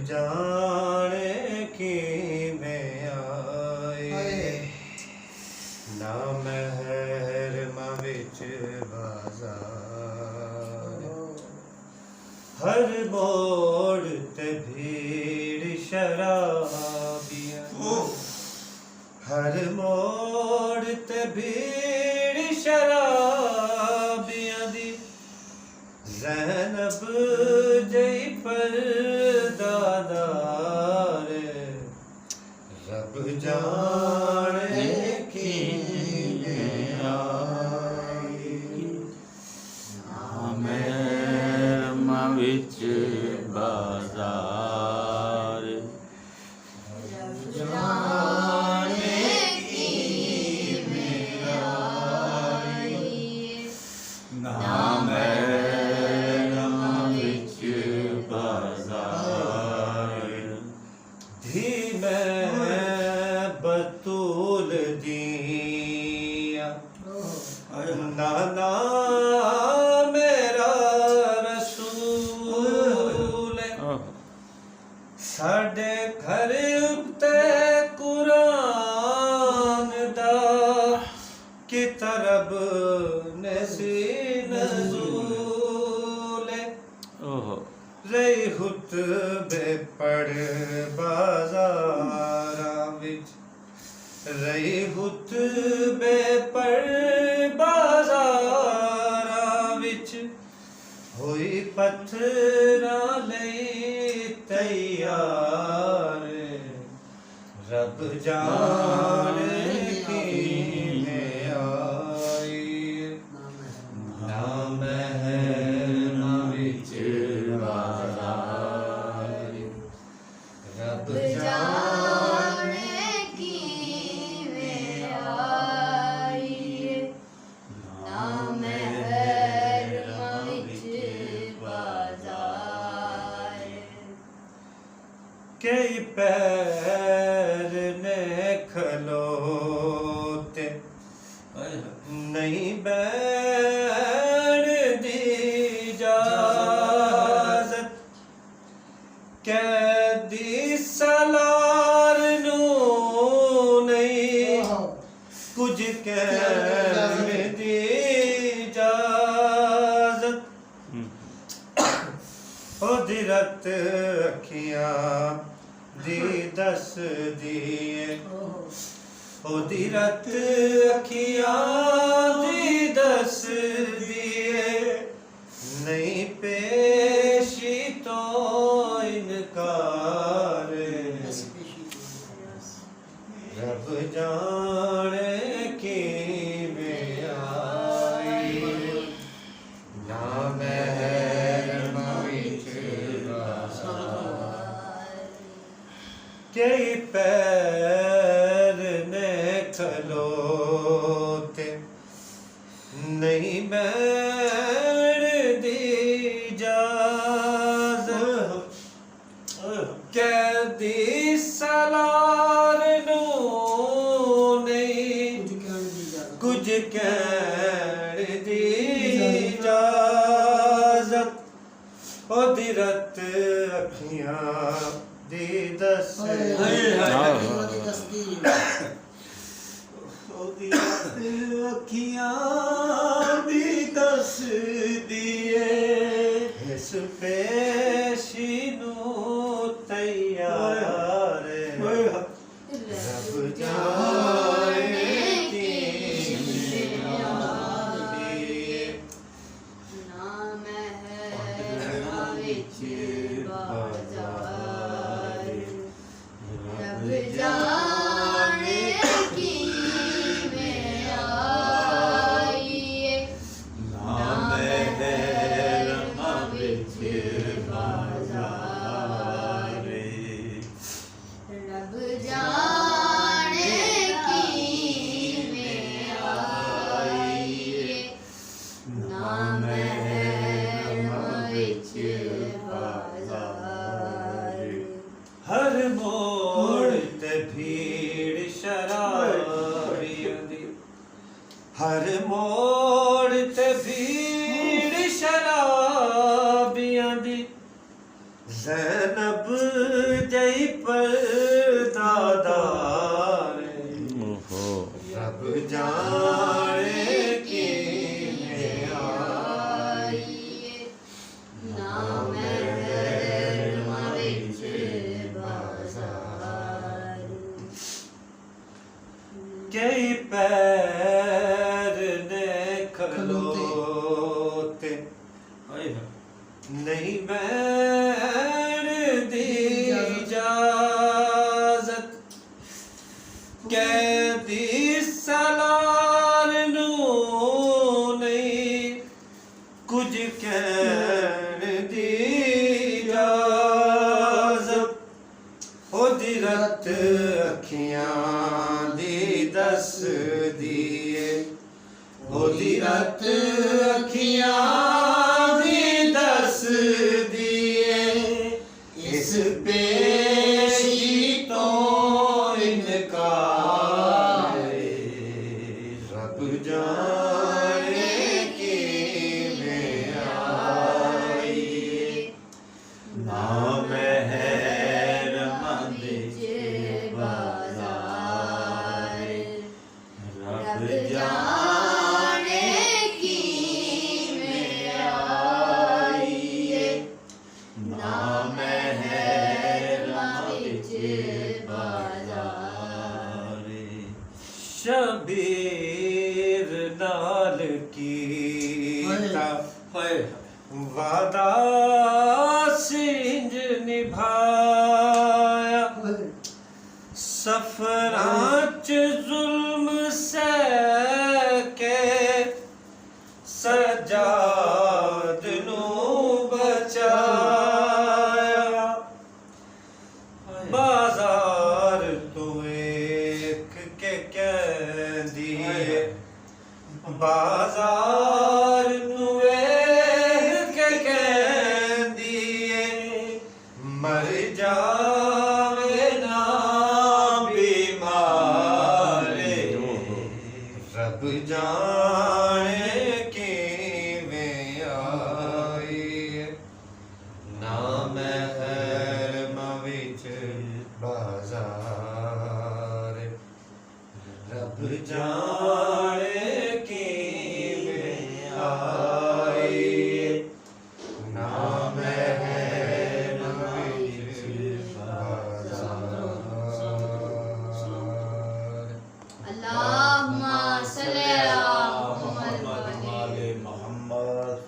जाने किवें आए ना महरमा विच बाजार हर मोड़ ते भीड़ शराबियां हर मोड़ ते भीड़ शराबियां दी ज़ैनब जई परदादार रब जाने किवें आई महरमा विच बाजार धी मैं बतूल दिया नाना मेरा रसूल साडे घर उत्ते कुरान दा की तरब नसी नज़ूल रही हुतबे पढ़ बाज़ारां विच रही हुतबे पढ़ बाज़ारां विच होई पत्थरां लई तैयार रब जाने किवें आई ना महरमा विच रब जाने किवें आई ना महरमा विच बाजार कई पैर ने खलोते नहीं बैठ दी इजाज़त कैदी सलार नू नहीं कुछ कहने दी इजाज़त ओदी रत अखियां दी दस दिए ओदी रत अखियां दी दस दिए नहीं पेशी तो इनकार रब जाने किवें आई ना महरमा विच कई पैर ने खलोते नहीं बैठ दी इजाज़त कैदी सलार नू नहीं कुछ कहण दी इजाज़त ओदी रत अखियां दी दस ओदी रत अखियां दी दस दिए इस पेशी नू तैयार रब जाने किवें आई ना महरमा विच बाजार रब जाने किवें आई ना महरमा विच बाजार रब जाने किवें आई ना महरमा विच बाजार हर मोड़ ते भीड़ शराबियां दी हर मोड़ ते भीड़ शराबियां दी ज़ैनब ਕਈ ਪੈਰ ਨੇ ਖਲੋਤੇ ਹਾਏ ਨਹੀਂ ਬੈਣ ਦੀ ਇਜਾਜ਼ਤ ਕੈਦੀ ਸਲਾਰ ਨੂੰ ਨਹੀਂ ਕੁਝ ਕਹਿਣ ਦੀ ਇਜਾਜ਼ਤ ਉਹਦੀ ਰਤ ਅੱਖੀਆਂ ਦੀ ਦੱਸਦੀ ਏ ਉਹਦੀ ਰਤ ਅੱਖੀਆਂ ਦੀ ਦੱਸਦੀ ਏ ਇਸ ਪੇਸ਼ੀ ਤੋਂ ਇਨਕਾਰ ਏ ਰੱਬ ਜਾਣੇ ਕਿਵੇਂ ਆਈ ਏ ਨਾ ਮਹਿਰਮਾਂ ਵਿੱਚ ਬਾਜ਼ਾਰ ਰੱਬ ਰੱਬ ਜਾਣੇ ਕਿਵੇਂ ਆਈ ਏ ਨਾ ਮਹਿਰਮਾਂ ਵਿੱਚ ਬਾਜ਼ਾਰ ਸ਼ਬੀਰ ਨਾਲ ਕੀਤਾ ਹਾਏ ਵਾਦਾ ਸਿੰਜ ਨਿਭਾਇਆ ਸਫਰਾਂ ਚ ਜ਼ੁਲਮ ਸਹਿ ਕੇ ਸਜਾਦ ਨੂੰ ਬਚਾਇਆ ਬਾਜ਼ਾਰ ਤੋਂ ਵੇਖ ਕੇ ਕਹਿੰਦੀ ਏ ਬਾਜ਼ਾਰ ਨੂੰ ਵੇਖ ਕੇ ਕਹਿੰਦੀ ਏ ਮਰ ਜਾਵੇ ਨਾ ਬਿਮਾਰੇ ਰੱਬ ਜਾਣੇ ਕਿਵੇਂ ਆਈ ਏ ਨਾ ਮਹਿਰਮਾਂ ਵਿੱਚ ਬਾਜ਼ਾਰ ਰੱਬ ਜਾਣੇ ਕਿਵੇਂ ਆਈ ਏ ਨਾ ਮਹਿਰਮਾਂ ਵਿੱਚ ਬਾਜ਼ਾਰ अल्लाहुम्मा सल्ली अला मोहम्मद मुहम्मद वाले मोहम्मद